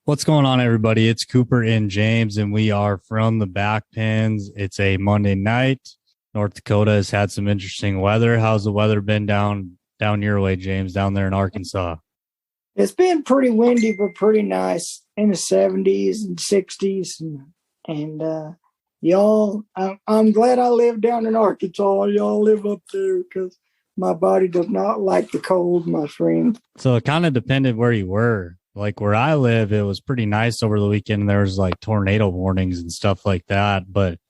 What's going on, everybody? It's Cooper and James, and we are from the back pins. It's a Monday night. North Dakota has had some interesting weather. How's the weather been down your way, James, down there in Arkansas? It's been pretty windy, but pretty nice in the 70s and 60s. And y'all, I'm glad I live down in Arkansas. Y'all live up there because my body does not like the cold, my friend. So it kind of depended where you were. Like where I live, it was pretty nice over the weekend. There was like tornado warnings and stuff like that. But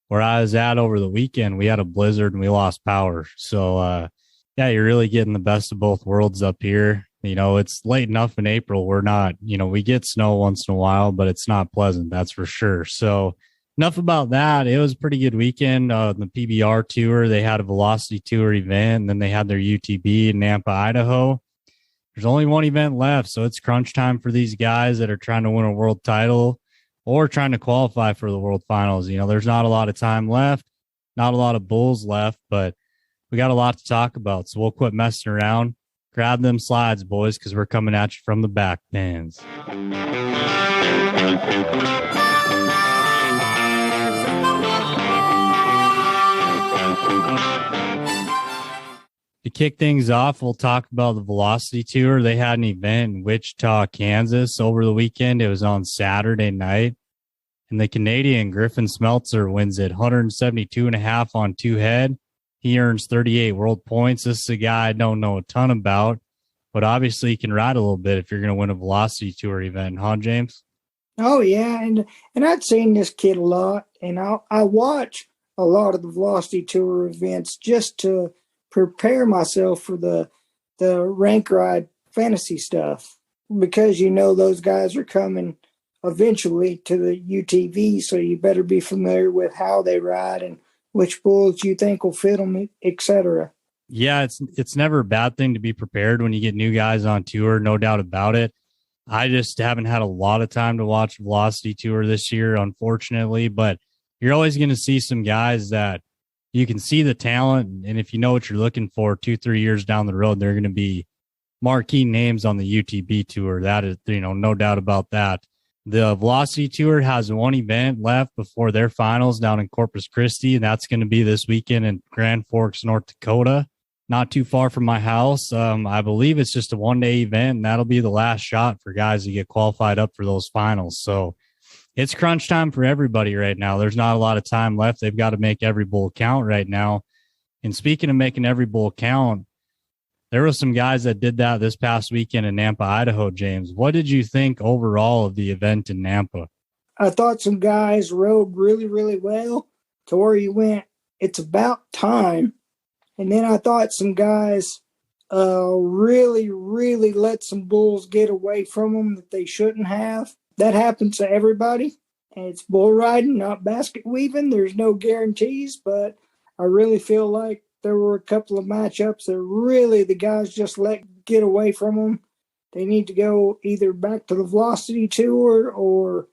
where I was at over the weekend, we had a blizzard and we lost power. So, yeah, you're really getting the best of both worlds up here. You know, it's late enough in April. We're not, we get snow once in a while, but it's not pleasant. That's for sure. So enough about that. It was a pretty good weekend. The PBR tour, they had a velocity tour event, and then they had their UTB in Nampa, Idaho. There's only one event left, so it's crunch time for these guys that are trying to win a world title or trying to qualify for the world finals. There's not a lot of time left, not a lot of bulls left, but we got a lot to talk about. So we'll quit messing around. Grab them slides, boys, because we're coming at you from the back pins. To kick things off, we'll talk about the Velocity Tour. They had an event in Wichita, Kansas over the weekend. It was on Saturday night. And the Canadian Griffin Smeltzer wins it 172.5 on two head. He earns 38 world points. This is a guy I don't know a ton about, but obviously he can ride a little bit if you're going to win a Velocity Tour event, huh, James? Oh, yeah. And I'd seen this kid a lot, and I watch a lot of the Velocity Tour events just to prepare myself for the rank ride fantasy stuff, because those guys are coming eventually to the UTV, so you better be familiar with how they ride and which bulls you think will fit them, etc. Yeah, it's never a bad thing to be prepared when you get new guys on tour, no doubt about it. I just haven't had a lot of time to watch Velocity Tour this year, unfortunately, but you're always going to see some guys that you can see the talent, and if you know what you're looking for 2-3 years down the road, they're going to be marquee names on the UTB tour. That is, no doubt about that. The Velocity Tour has one event left before their finals down in Corpus Christi, and that's going to be this weekend in Grand Forks, North Dakota, not too far from my house. I believe it's just a one-day event, and that'll be the last shot for guys to get qualified up for those finals. So it's crunch time for everybody right now. There's not a lot of time left. They've got to make every bull count right now. And speaking of making every bull count, there were some guys that did that this past weekend in Nampa, Idaho, James. What did you think overall of the event in Nampa? I thought some guys rode really, really well to where you went, it's about time. And then I thought some guys really, really let some bulls get away from them that they shouldn't have. That happens to everybody. And it's bull riding, not basket weaving. There's no guarantees, but I really feel like there were a couple of matchups that really the guys just let get away from them. They need to go either back to the Velocity Tour or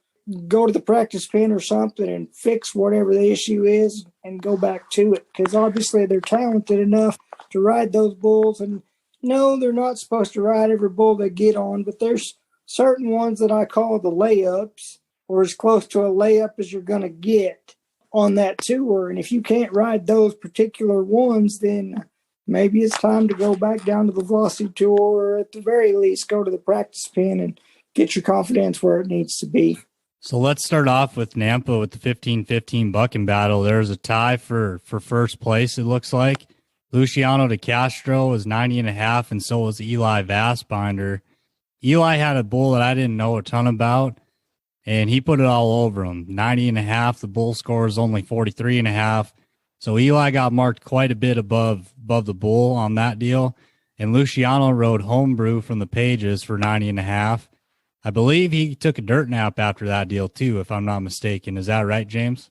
go to the practice pen or something and fix whatever the issue is and go back to it, because obviously they're talented enough to ride those bulls. And no, they're not supposed to ride every bull they get on, but there's certain ones that I call the layups, or as close to a layup as you're going to get on that tour. And if you can't ride those particular ones, then maybe it's time to go back down to the Velocity Tour, or at the very least go to the practice pen and get your confidence where it needs to be. So let's start off with Nampa with the 15-15 bucking battle. There's a tie for first place, it looks like. Luciano de Castro was 90.5, and so was Eli Vassbinder. Eli had a bull that I didn't know a ton about, and he put it all over him. 90.5. The bull score is only 43.5. So Eli got marked quite a bit above the bull on that deal. And Luciano rode homebrew from the pages for 90.5. I believe he took a dirt nap after that deal too, if I'm not mistaken. Is that right, James?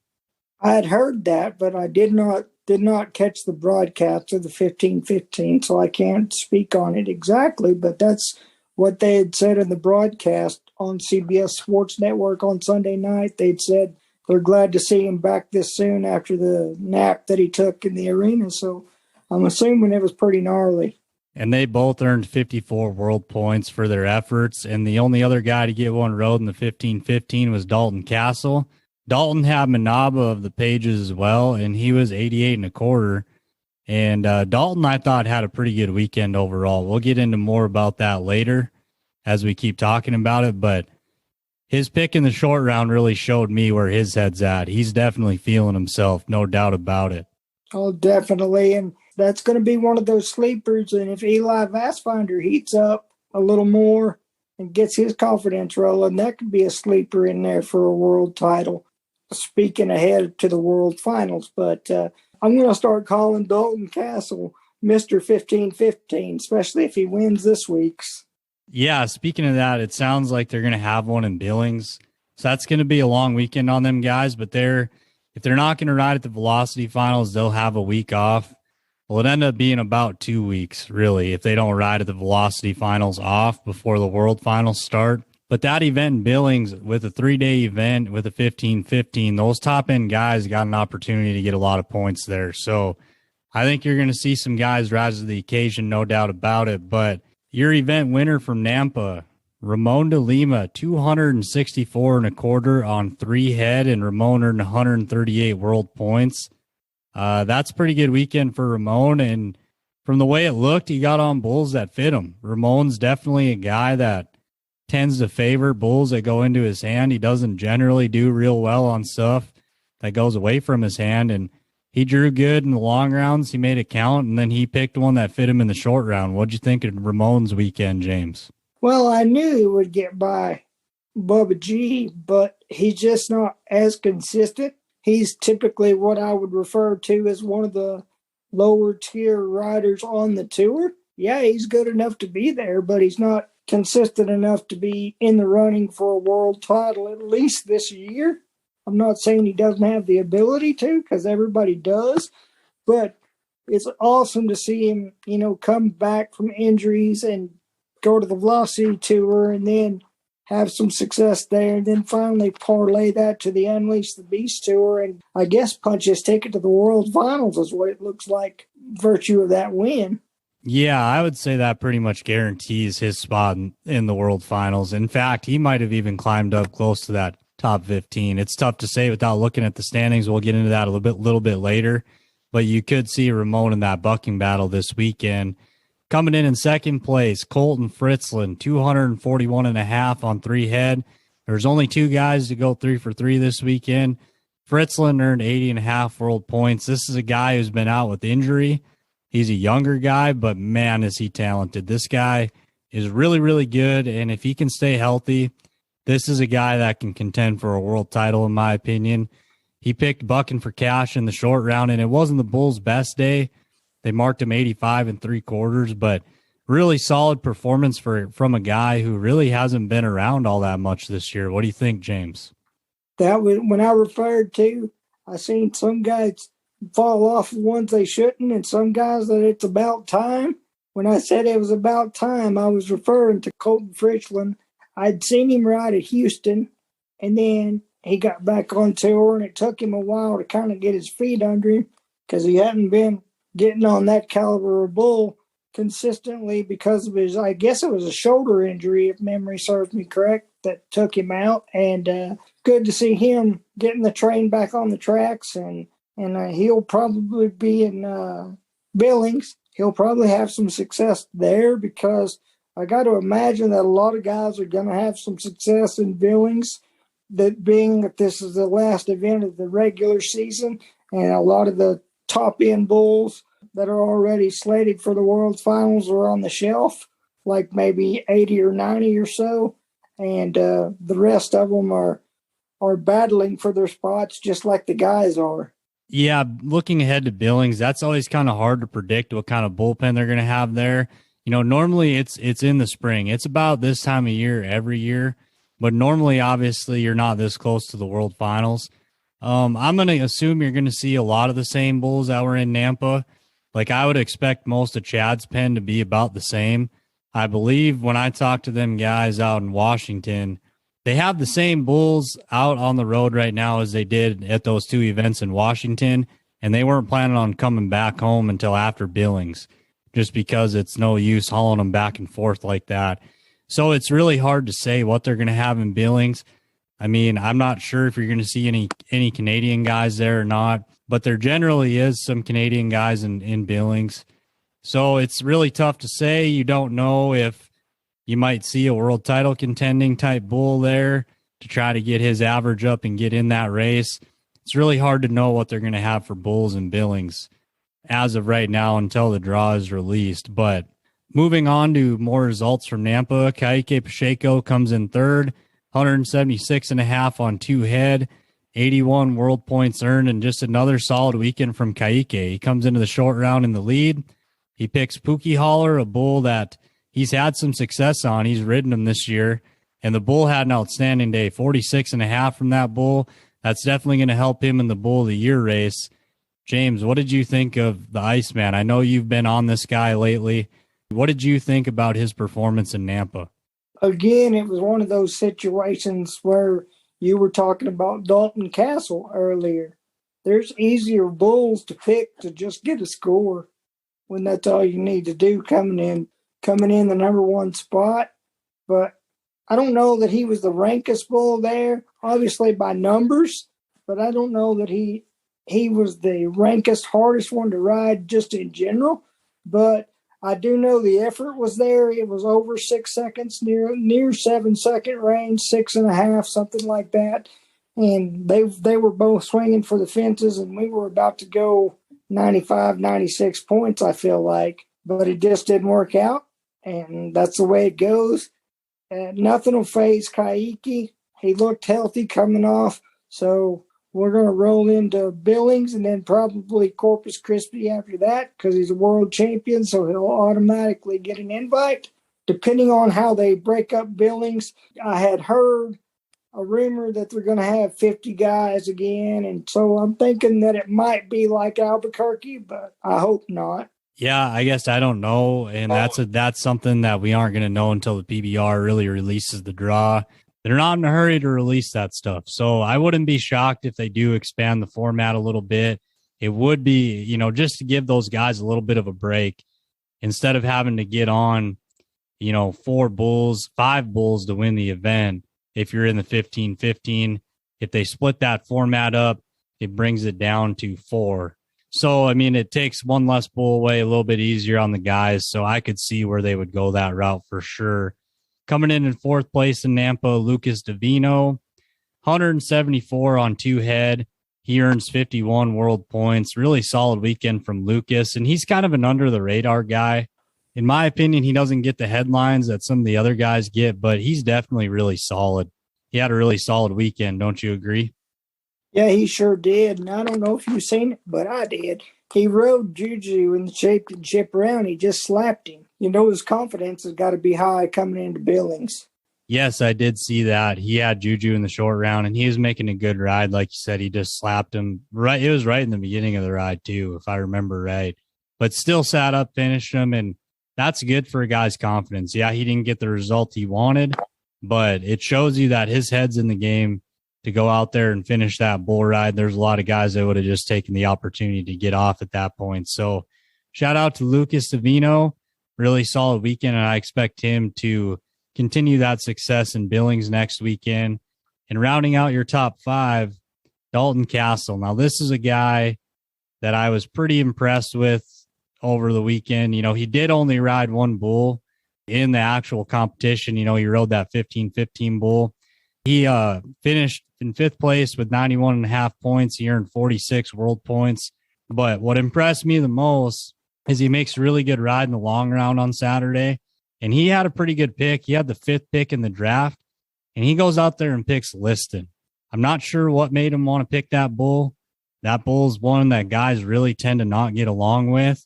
I had heard that, but I did not catch the broadcast of the 15-15, so I can't speak on it exactly, but that's what they had said in the broadcast on CBS Sports Network on Sunday night. They'd said they're glad to see him back this soon after the nap that he took in the arena. So I'm assuming it was pretty gnarly. and they both earned 54 world points for their efforts. And the only other guy to get one rode in the 1515 was Dalton Castle. Dalton had Manaba of the pages as well, and he was 88 and a quarter. And Dalton, I thought, had a pretty good weekend overall. We'll get into more about that later as we keep talking about it, but his pick in the short round really showed me where his head's at. He's definitely feeling himself, no doubt about it. Oh, definitely. And that's going to be one of those sleepers. And if Eli Vastfinder heats up a little more and gets his confidence rolling, that could be a sleeper in there for a world title. Speaking ahead to the world finals. But I'm going to start calling Dalton Castle Mr. 1515, especially if he wins this week's. Yeah, speaking of that, it sounds like they're going to have one in Billings. So that's going to be a long weekend on them guys, but if they're not going to ride at the Velocity Finals, they'll have a week off. Well, it ended up being about 2 weeks, really, if they don't ride at the Velocity Finals off before the World Finals start. But that event in Billings, with a 3-day event with a 15-15, those top-end guys got an opportunity to get a lot of points there. So I think you're going to see some guys rise to the occasion, no doubt about it. But your event winner from Nampa, Ramon de Lima, 264 and a quarter on 3 head, and Ramon earned 138 world points. That's a pretty good weekend for Ramon, and from the way it looked, he got on bulls that fit him. Ramon's definitely a guy that tends to favor bulls that go into his hand. He doesn't generally do real well on stuff that goes away from his hand, and he drew good in the long rounds. He made it count, and then he picked one that fit him in the short round. What'd you think of Ramon's weekend, James? Well, I knew he would get by Bubba G, but he's just not as consistent. He's typically what I would refer to as one of the lower tier riders on the tour. Yeah, he's good enough to be there, but he's not consistent enough to be in the running for a world title, at least this year. I'm not saying he doesn't have the ability to, because everybody does, but it's awesome to see him, come back from injuries and go to the Velocity Tour and then have some success there, and then finally parlay that to the Unleash the Beast Tour, and I guess punch his ticket to the World Finals is what it looks like, virtue of that win. Yeah, I would say that pretty much guarantees his spot in the World Finals. In fact, he might have even climbed up close to that top 15. It's tough to say without looking at the standings. We'll get into that a little bit later, but you could see Ramon in that bucking battle this weekend. Coming in second place, Colton Fritschland, 241 and a half on 3 head. There's only 2 guys to go 3 for 3 this weekend. Fritschland earned 80 and a half world points. This is a guy who's been out with injury. He's a younger guy, but man, is he talented. This guy is really, really good, and if he can stay healthy, this is a guy that can contend for a world title, in my opinion. He picked bucking for cash in the short round, and it wasn't the Bulls' best day. They marked him 85 and 3/4, but really solid performance from a guy who really hasn't been around all that much this year. What do you think, James? That was when I referred to, I seen some guys fall off ones they shouldn't, and some guys that it's about time. When I said it was about time, I was referring to Colton Fritschland. I'd seen him ride at Houston, and then he got back on tour, and it took him a while to kind of get his feet under him because he hadn't been getting on that caliber of bull consistently because of his, I guess it was a shoulder injury, if memory serves me correct, that took him out. And good to see him getting the train back on the tracks, and he'll probably be in Billings. He'll probably have some success there because I got to imagine that a lot of guys are going to have some success in Billings, that being that this is the last event of the regular season, and a lot of the top-end bulls that are already slated for the World Finals are on the shelf, like maybe 80 or 90 or so, and the rest of them are battling for their spots just like the guys are. Yeah, looking ahead to Billings, that's always kind of hard to predict what kind of bullpen they're going to have there. Normally it's in the spring. It's about this time of year every year, but normally, obviously, you're not this close to the World Finals. I'm going to assume you're going to see a lot of the same bulls that were in Nampa. Like, I would expect most of Chad's pen to be about the same. I believe when I talk to them guys out in Washington, they have the same bulls out on the road right now as they did at those 2 events in Washington, and they weren't planning on coming back home until after Billings. just because it's no use hauling them back and forth like that. So it's really hard to say what they're going to have in Billings. I mean, I'm not sure if you're going to see any Canadian guys there or not, but there generally is some Canadian guys in Billings. So it's really tough to say. You don't know if you might see a world title contending type bull there to try to get his average up and get in that race. It's really hard to know what they're going to have for bulls in Billings as of right now until the draw is released. But moving on to more results from Nampa, Kaique Pacheco comes in third, 176.5 on 2 head, 81 world points earned, and just another solid weekend from Kaique. He comes into the short round in the lead. He picks Pookie Holler, a bull that he's had some success on. He's ridden him this year, and the bull had an outstanding day, 46.5 from that bull. That's definitely going to help him in the Bull of the Year race. James, what did you think of the Iceman? I know you've been on this guy lately. What did you think about his performance in Nampa? Again, it was one of those situations where you were talking about Dalton Castle earlier. There's easier bulls to pick to just get a score when that's all you need to do coming in the number one spot. But I don't know that he was the rankest bull there, obviously by numbers, but I don't know that he was the rankest, hardest one to ride just in general. But I do know the effort was there. It was over 6 seconds, near 7 second range, 6.5, something like that. And they were both swinging for the fences, and we were about to go 95, 96 points, I feel like. But it just didn't work out, and that's the way it goes. Nothing will phase Kaique. He looked healthy coming off, so we're going to roll into Billings and then probably Corpus Christi after that because he's a world champion, so he'll automatically get an invite. Depending on how they break up Billings, I had heard a rumor that they're going to have 50 guys again, and so I'm thinking that it might be like Albuquerque, but I hope not. Yeah, I guess I don't know, and that's something that we aren't going to know until the PBR really releases the draw. They're not in a hurry to release that stuff, so I wouldn't be shocked if they do expand the format a little bit. It would be, just to give those guys a little bit of a break instead of having to get on, 5 bulls to win the event. If you're in the 15-15, if they split that format up, it brings it down to 4. So, I mean, it takes one less bull away, a little bit easier on the guys. So I could see where they would go that route for sure. Coming in fourth place in Nampa, Lucas Davino, 174 on 2 head. He earns 51 world points. Really solid weekend from Lucas. And he's kind of an under the radar guy. In my opinion, he doesn't get the headlines that some of the other guys get, but he's definitely really solid. He had a really solid weekend. Don't you agree? Yeah, he sure did. And I don't know if you've seen it, but I did. He rode Juju in the championship round. He just slapped him. His confidence has got to be high coming into Billings. Yes, I did see that. He had Juju in the short round, and he was making a good ride. Like you said, he just slapped him. Right, it was right in the beginning of the ride, too, if I remember right. But still sat up, finished him, and that's good for a guy's confidence. Yeah, he didn't get the result he wanted, but it shows you that his head's in the game to go out there and finish that bull ride. There's a lot of guys that would have just taken the opportunity to get off at that point. So shout out to Lucas Davino. Really solid weekend, and I expect him to continue that success in Billings next weekend. And rounding out your top 5, Dalton Castle. Now, this is a guy that I was pretty impressed with over the weekend. He did only ride one bull in the actual competition. He rode that 15-15 bull. He finished in 5th place with 91.5 points. He earned 46 world points. But what impressed me the most is he makes a really good ride in the long round on Saturday. And he had a pretty good pick. He had the 5th pick in the draft. And he goes out there and picks Liston. I'm not sure what made him want to pick that bull. That bull's one that guys really tend to not get along with.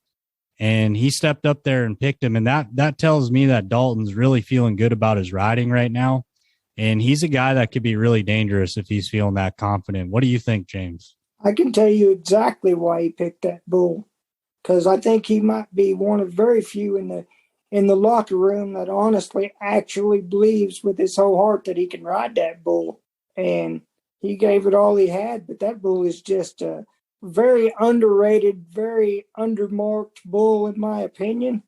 And he stepped up there and picked him. And that tells me that Dalton's really feeling good about his riding right now. And he's a guy that could be really dangerous if he's feeling that confident. What do you think, James? I can tell you exactly why he picked that bull, because I think he might be one of very few in the locker room that honestly actually believes with his whole heart that he can ride that bull. And he gave it all he had, but that bull is just very underrated, very undermarked bull, in my opinion.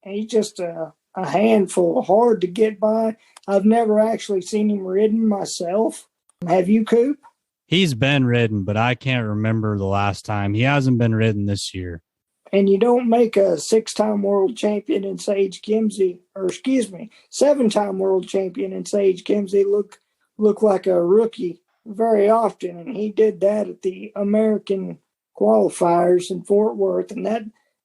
And he's just a handful, hard to get by. I've never actually seen him ridden myself. Have you, Coop? He's been ridden, but I can't remember the last time. He hasn't been ridden this year. And you don't make a 6-time world champion in Sage Kimsey, or 7-time world champion in Sage Kimsey look like a rookie very often. And he did that at the American qualifiers in Fort Worth. And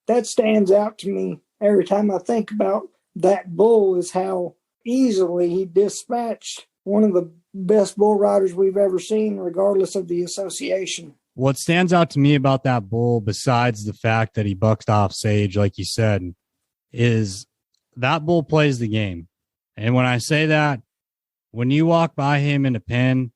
that stands out to me every time I think about that bull, is how easily he dispatched one of the best bull riders we've ever seen, regardless of the association. What stands out to me about that bull, besides the fact that he bucked off Sage, like you said, is that bull plays the game. And when I say that, when you walk by him in a pen,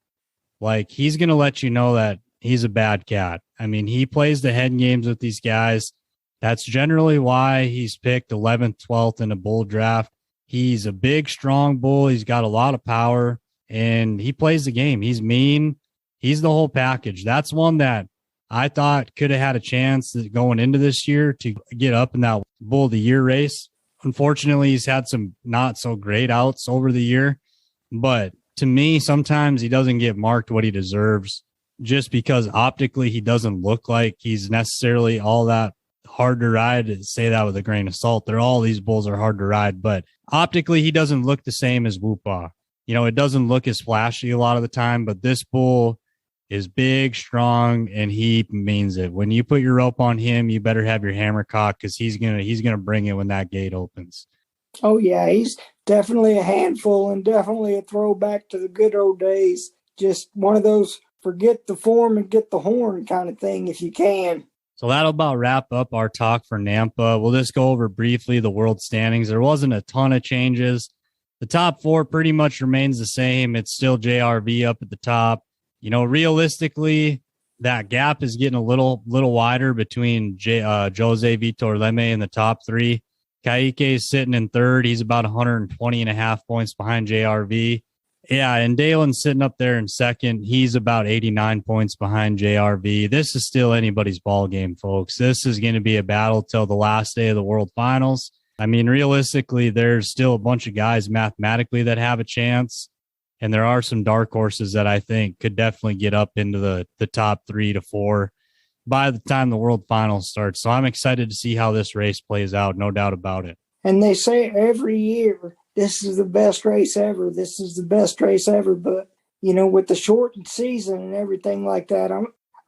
like, he's going to let you know that he's a bad cat. I mean, he plays the head games with these guys. That's generally why he's picked 11th, 12th in a bull draft. He's a big, strong bull. He's got a lot of power, and he plays the game. He's mean. He's the whole package. That's one that I thought could have had a chance going into this year to get up in that Bull of the Year race. Unfortunately, he's had some not so great outs over the year. But to me, sometimes he doesn't get marked what he deserves, just because optically he doesn't look like he's necessarily all that hard to ride. To say that with a grain of salt. All these bulls are hard to ride, but optically he doesn't look the same as Whoopah. It doesn't look as flashy a lot of the time, but this bull is big, strong, and he means it. When you put your rope on him, you better have your hammer cocked, because he's gonna bring it when that gate opens. Oh yeah, he's definitely a handful, and definitely a throwback to the good old days. Just one of those forget the form and get the horn kind of thing, if you can. So that'll about wrap up our talk for Nampa. We'll just go over briefly the world standings. There wasn't a ton of changes. The top four pretty much remains the same. It's still JRV up at the top. Realistically, that gap is getting a little wider between Jose Vitor Leme in the top three. Kaique is sitting in third. He's about 120.5 points behind JRV. Yeah, and Dalen's sitting up there in second. He's about 89 points behind JRV. This is still anybody's ball game, folks. This is going to be a battle till the last day of the World Finals. I mean, realistically, there's still a bunch of guys mathematically that have a chance. And there are some dark horses that I think could definitely get up into the top 3 to 4 by the time the World Finals starts. So I'm excited to see how this race plays out, no doubt about it. And they say every year, this is the best race ever. This is the best race ever. But, with the shortened season and everything like that,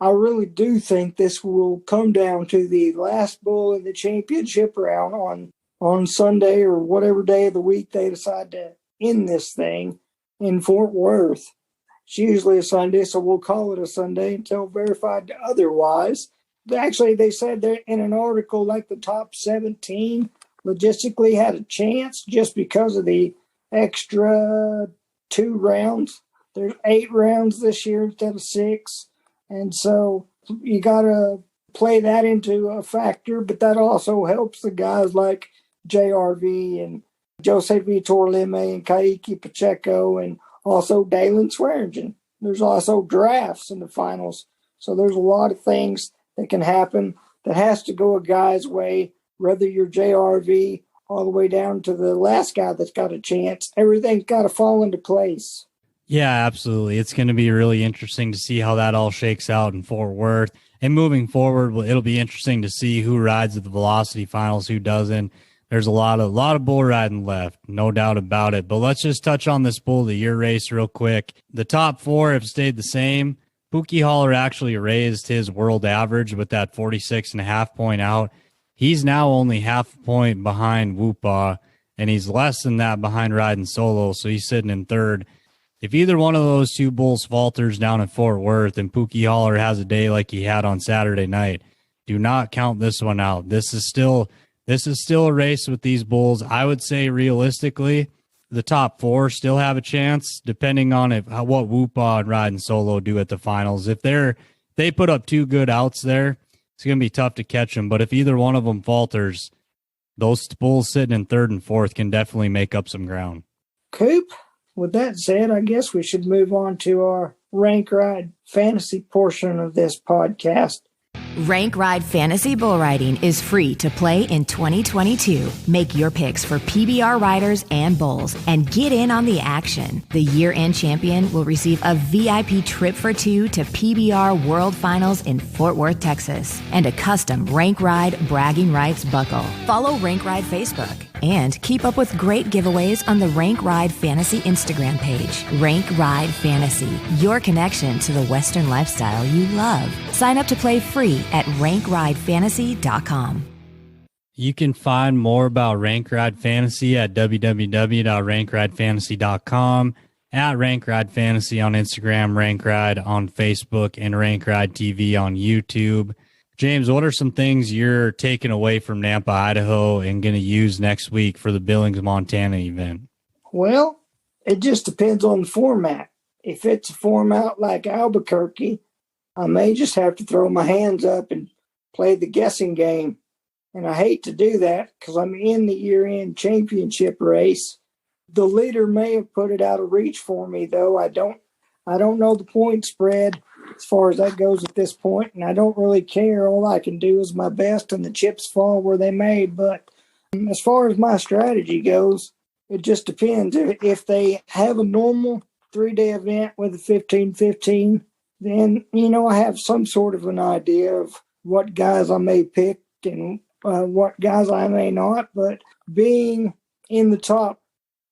I really do think this will come down to the last bull in the championship round on Sunday, or whatever day of the week they decide to end this thing in Fort Worth. It's usually a Sunday, so we'll call it a Sunday until verified otherwise. Actually, they said there in an article, like the top 17 logistically had a chance just because of the extra 2 rounds. There's 8 rounds this year instead of 6. And so you got to play that into a factor, but that also helps the guys like JRV and Jose Vitor Leme and Kaique Pacheco, and also Dalen Swearingen. There's also drafts in the finals. So there's a lot of things that can happen that has to go a guy's way, whether you're JRV all the way down to the last guy that's got a chance. Everything's got to fall into place. Yeah, absolutely. It's going to be really interesting to see how that all shakes out in Fort Worth. And moving forward, it'll be interesting to see who rides at the Velocity Finals, who doesn't. There's a lot of bull riding left, no doubt about it. But let's just touch on this Bull of the Year race real quick. The top 4 have stayed the same. Pookie Holler actually raised his world average with that 46.5 point out. He's now only half a point behind Whoopah, and he's less than that behind Riding Solo, so he's sitting in third. If either one of those 2 bulls falters down at Fort Worth and Pookie Holler has a day like he had on Saturday night, do not count this one out. This is still a race with these bulls. I would say realistically, the top 4 still have a chance, depending on what Whoopah and Riding Solo do at the finals. If they put up 2 good outs there, it's going to be tough to catch them. But if either one of them falters, those bulls sitting in 3rd and 4th can definitely make up some ground. Coop, with that said, I guess we should move on to our rank ride fantasy portion of this podcast. Rank Ride Fantasy Bull Riding is free to play in 2022. Make your picks for PBR riders and bulls and get in on the action. The year-end champion will receive a VIP trip for two to PBR World Finals in Fort Worth, Texas, and a custom Rank Ride Bragging Rights buckle. Follow Rank Ride Facebook and keep up with great giveaways on the Rank Ride Fantasy Instagram page. Rank Ride Fantasy, your connection to the Western lifestyle you love. Sign up to play free at rankridefantasy.com. You can find more about Rank Ride Fantasy at www.rankridefantasy.com, at Rank Ride Fantasy on Instagram, Rank Ride on Facebook, and Rank Ride TV on YouTube. James, what are some things you're taking away from Nampa, Idaho, and going to use next week for the Billings, Montana event? Well, it just depends on the format. If it's a format like Albuquerque, I may just have to throw my hands up and play the guessing game. And I hate to do that because I'm in the year-end championship race. The leader may have put it out of reach for me, though. I don't know the point spread as far as that goes at this point, and I don't really care. All I can do is my best, and the chips fall where they may. But as far as my strategy goes, it just depends. If they have a normal 3-day event with a 15-15, then, I have some sort of an idea of what guys I may pick and what guys I may not. But being in the top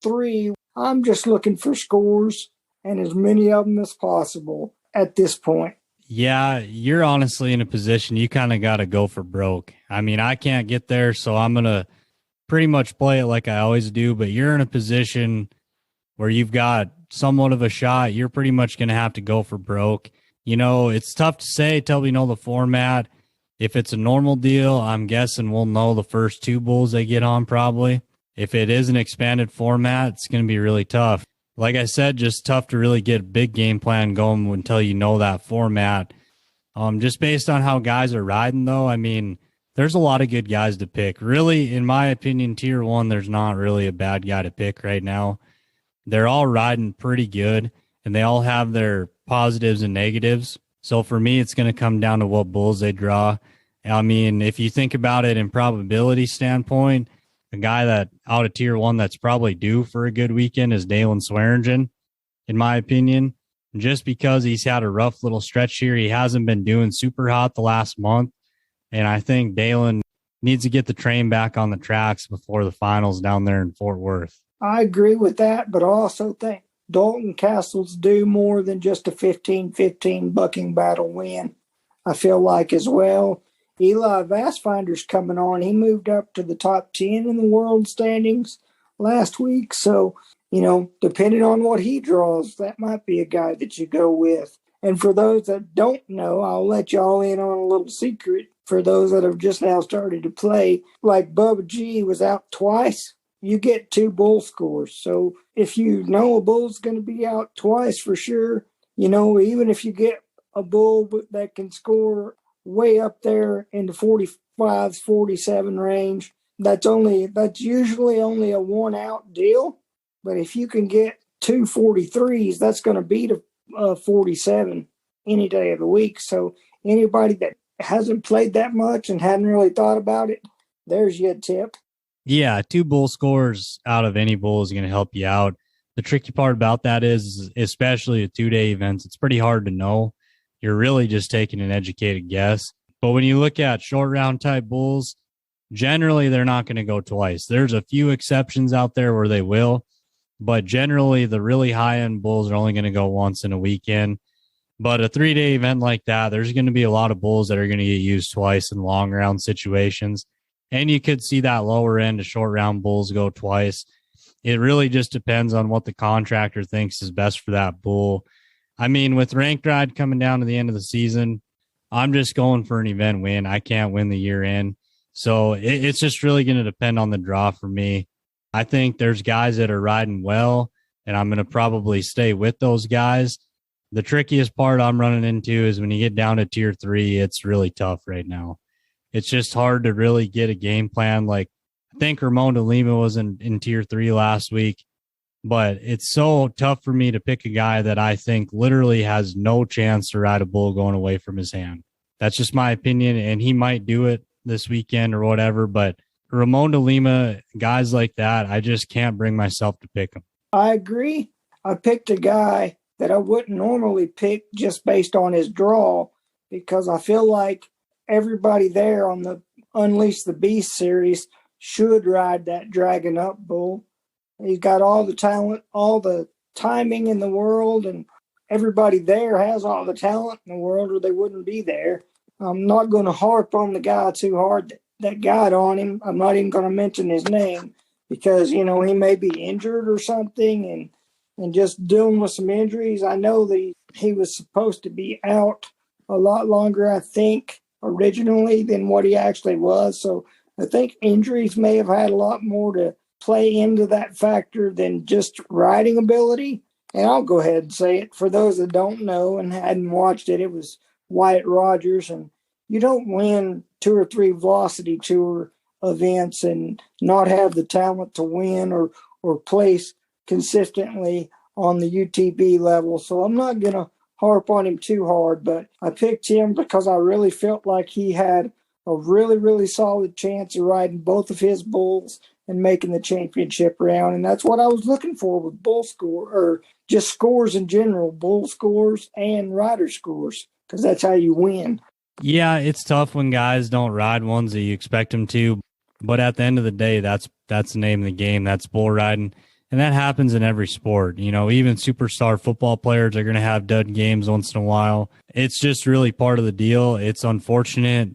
3, I'm just looking for scores and as many of them as possible at this point. Yeah, you're honestly in a position you kind of got to go for broke. I mean, I can't get there, so I'm going to pretty much play it like I always do, but you're in a position where you've got somewhat of a shot. You're pretty much going to have to go for broke. It's tough to say till we know the format. If it's a normal deal, I'm guessing we'll know the first 2 bulls they get on probably. If it is an expanded format, it's going to be really tough. Like I said, just tough to really get a big game plan going until you know that format. Just based on how guys are riding, though, I mean, there's a lot of good guys to pick. Really, in my opinion, Tier 1, there's not really a bad guy to pick right now. They're all riding pretty good, and they all have their positives and negatives. So for me, it's going to come down to what bulls they draw. I mean, if you think about it in probability standpoint, a guy that out of Tier 1 that's probably due for a good weekend is Dalen Swearingen, in my opinion. Just because he's had a rough little stretch here, he hasn't been doing super hot the last month. And I think Dalen needs to get the train back on the tracks before the finals down there in Fort Worth. I agree with that, but I also think Dalton Castle's due more than just a 15-15 bucking battle win. I feel like as well. Eli Vastfinder's coming on. He moved up to the top 10 in the world standings last week. So, depending on what he draws, that might be a guy that you go with. And for those that don't know, I'll let y'all in on a little secret. For those that have just now started to play, like Bubba G was out twice, you get 2 bull scores. So if you know a bull's going to be out twice for sure, even if you get a bull that can score way up there in the 45s, 47 range, that's usually only a 1-out deal. But if you can get 2 43s, that's going to beat a 47 any day of the week. So anybody that hasn't played that much and hadn't really thought about it, there's your tip. Yeah, 2 bull scores out of any bull is going to help you out. The tricky part about that is, especially at 2-day events, it's pretty hard to know. You're really just taking an educated guess. But when you look at short round type bulls, generally they're not going to go twice. There's a few exceptions out there where they will, but generally the really high end bulls are only going to go once in a weekend. But a 3-day event like that, there's going to be a lot of bulls that are going to get used twice in long round situations. And you could see that lower end of short round bulls go twice. It really just depends on what the contractor thinks is best for that bull. I mean, with Ranked Ride coming down to the end of the season, I'm just going for an event win. I can't win the year end. So it's just really going to depend on the draw for me. I think there's guys that are riding well, and I'm going to probably stay with those guys. The trickiest part I'm running into is when you get down to Tier 3, it's really tough right now. It's just hard to really get a game plan. Like, I think Ramon de Lima was in Tier 3 last week, but it's so tough for me to pick a guy that I think literally has no chance to ride a bull going away from his hand. That's just my opinion, and he might do it this weekend or whatever. But Ramon de Lima, guys like that, I just can't bring myself to pick them. I agree. I picked a guy that I wouldn't normally pick just based on his draw, because I feel like everybody there on the Unleash the Beast series should ride that Dragon Up bull. He's got all the talent, all the timing in the world, and everybody there has all the talent in the world or they wouldn't be there. I'm not going to harp on the guy too hard that got on him. I'm not even going to mention his name because, he may be injured or something and just dealing with some injuries. I know that he was supposed to be out a lot longer, I think, originally than what he actually was. So I think injuries may have had a lot more to play into that factor than just riding ability. And I'll go ahead and say it. For those that don't know and hadn't watched it, it was Wyatt Rogers. And you don't win 2 or 3 Velocity Tour events and not have the talent to win or place consistently on the UTB level. So I'm not going to harp on him too hard, but I picked him because I really felt like he had a really, really solid chance of riding both of his bulls and making the championship round. And that's what I was looking for with bull score, or just scores in general, bull scores and rider scores, because that's how you win. Yeah, it's tough when guys don't ride ones that you expect them to. But at the end of the day, that's the name of the game. That's bull riding. And that happens in every sport. Even superstar football players are going to have dud games once in a while. It's just really part of the deal. It's unfortunate.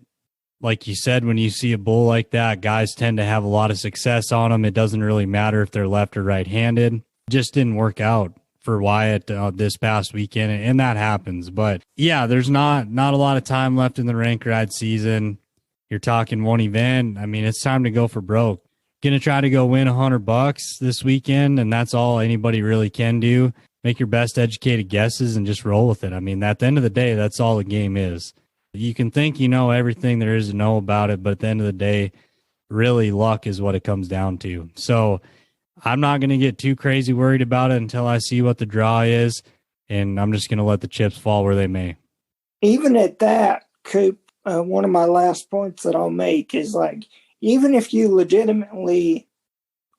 Like you said, when you see a bull like that, guys tend to have a lot of success on them. It doesn't really matter if they're left or right-handed. It just didn't work out for Wyatt this past weekend, and that happens. But yeah, there's not a lot of time left in the rank ride season. You're talking one event. I mean, it's time to go for broke. Going to try to go win $100 this weekend, and that's all anybody really can do. Make your best educated guesses and just roll with it. I mean, at the end of the day, that's all the game is. You can think you know everything there is to know about it, but at the end of the day, really luck is what it comes down to. So I'm not going to get too crazy worried about it until I see what the draw is, and I'm just going to let the chips fall where they may. Even at that, Coop, one of my last points that I'll make is like, even if you legitimately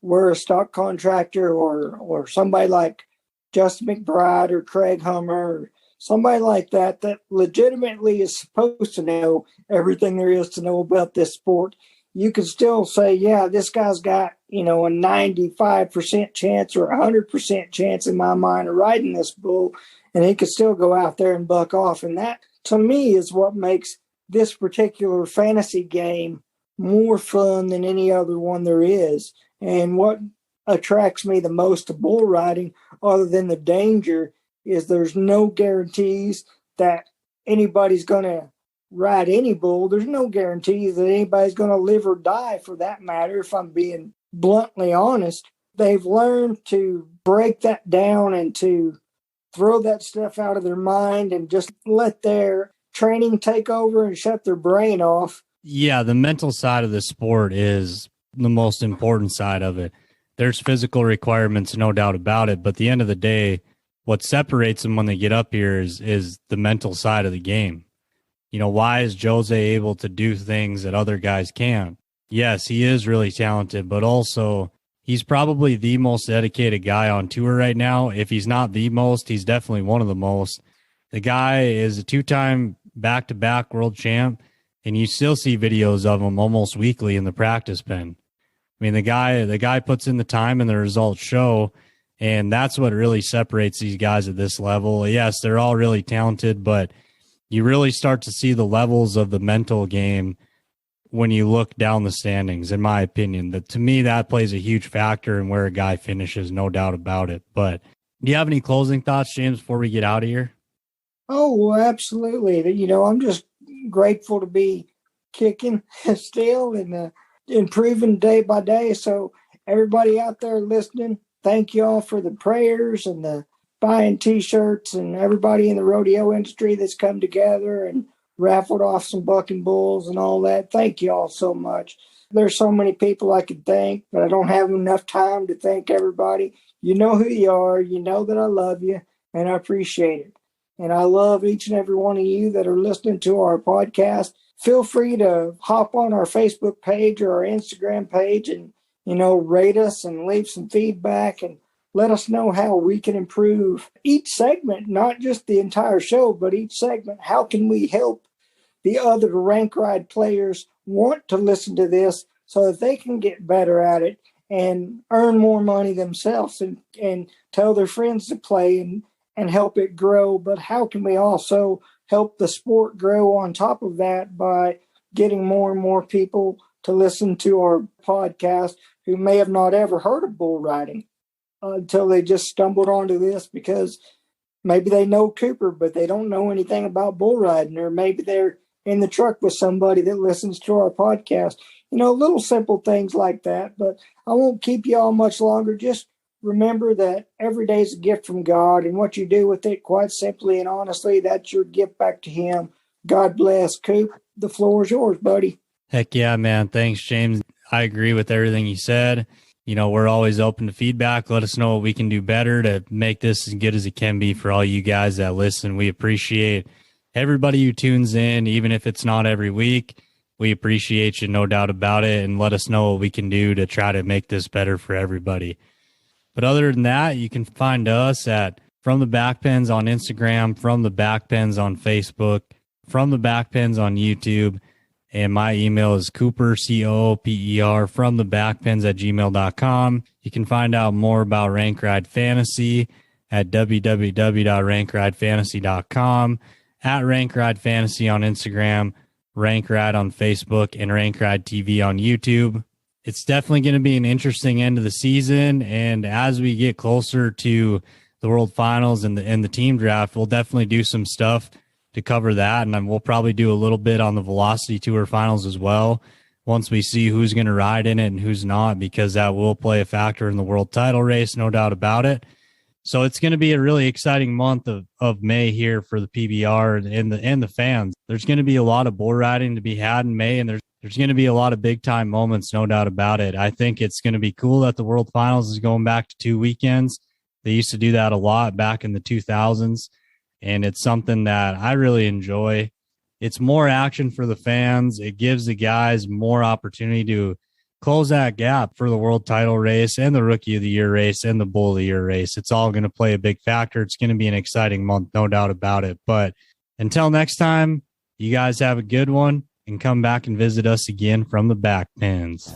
were a stock contractor or somebody like Justin McBride or Craig Hummer or somebody like that legitimately is supposed to know everything there is to know about this sport, you could still say, yeah, this guy's got, a 95% chance or 100% chance in my mind of riding this bull, and he could still go out there and buck off. And that, to me, is what makes this particular fantasy game more fun than any other one there is. And what attracts me the most to bull riding, other than the danger, is there's no guarantees that anybody's going to ride any bull. There's no guarantees that anybody's going to live or die, for that matter, if I'm being bluntly honest. They've learned to break that down and to throw that stuff out of their mind and just let their training take over and shut their brain off. Yeah, the mental side of the sport is the most important side of it. There's physical requirements, no doubt about it, but at the end of the day, what separates them when they get up here is the mental side of the game. Why is Jose able to do things that other guys can't? Yes, he is really talented, but also he's probably the most dedicated guy on tour right now. If he's not the most, he's definitely one of the most. The guy is a 2-time back-to-back world champ, and you still see videos of him almost weekly in the practice pen. I mean, the guy puts in the time and the results show, and that's what really separates these guys at this level. Yes, they're all really talented, but you really start to see the levels of the mental game when you look down the standings, in my opinion. To me, that plays a huge factor in where a guy finishes, no doubt about it. But do you have any closing thoughts, James, before we get out of here? Oh, well, absolutely. I'm just grateful to be kicking still and improving day by day. So everybody out there listening, thank you all for the prayers and the buying T-shirts, and everybody in the rodeo industry that's come together and raffled off some bucking bulls and all that. Thank you all so much. There's so many people I could thank, but I don't have enough time to thank everybody. You know who you are. You know that I love you, and I appreciate it. And I love each and every one of you that are listening to our podcast. Feel free to hop on our Facebook page or our Instagram page and, rate us and leave some feedback and let us know how we can improve each segment, not just the entire show, but each segment. How can we help the other rank ride players want to listen to this so that they can get better at it and earn more money themselves and tell their friends to play and help it grow? But how can we also help the sport grow on top of that by getting more and more people to listen to our podcast who may have not ever heard of bull riding until they just stumbled onto this because maybe they know Cooper, but they don't know anything about bull riding, or maybe they're in the truck with somebody that listens to our podcast. Little simple things like that. But I won't keep you all much longer. Just remember that every day is a gift from God, and what you do with it, quite simply and honestly, that's your gift back to Him. God bless. Coop, the floor is yours, buddy. Heck yeah, man. Thanks, James. I agree with everything you said. We're always open to feedback. Let us know what we can do better to make this as good as it can be for all you guys that listen. We appreciate everybody who tunes in, even if it's not every week. We appreciate you, no doubt about it, and let us know what we can do to try to make this better for everybody. But other than that, you can find us at From the Backpens on Instagram, From the Backpens on Facebook, From the Backpens on YouTube, and my email is Cooper, COOPER, from the backpens @gmail.com. You can find out more about Rank Ride Fantasy at www.rankridefantasy.com, at Rank Ride Fantasy on Instagram, Rank Ride on Facebook, and Rank Ride TV on YouTube. It's definitely going to be an interesting end of the season, and as we get closer to the World Finals and the team draft, we'll definitely do some stuff to cover that, and we'll probably do a little bit on the Velocity Tour Finals as well once we see who's going to ride in it and who's not, because that will play a factor in the world title race, no doubt about it. So it's going to be a really exciting month of May here for the PBR and the fans. There's going to be a lot of bull riding to be had in May, and there's going to be a lot of big time moments, no doubt about it. I think it's going to be cool that the World Finals is going back to 2 weekends. They used to do that a lot back in the 2000s, and it's something that I really enjoy. It's more action for the fans. It gives the guys more opportunity to close that gap for the world title race and the Rookie of the Year race and the Bull of the Year race. It's all going to play a big factor. It's going to be an exciting month, no doubt about it. But until next time, you guys have a good one and come back and visit us again from the back pens.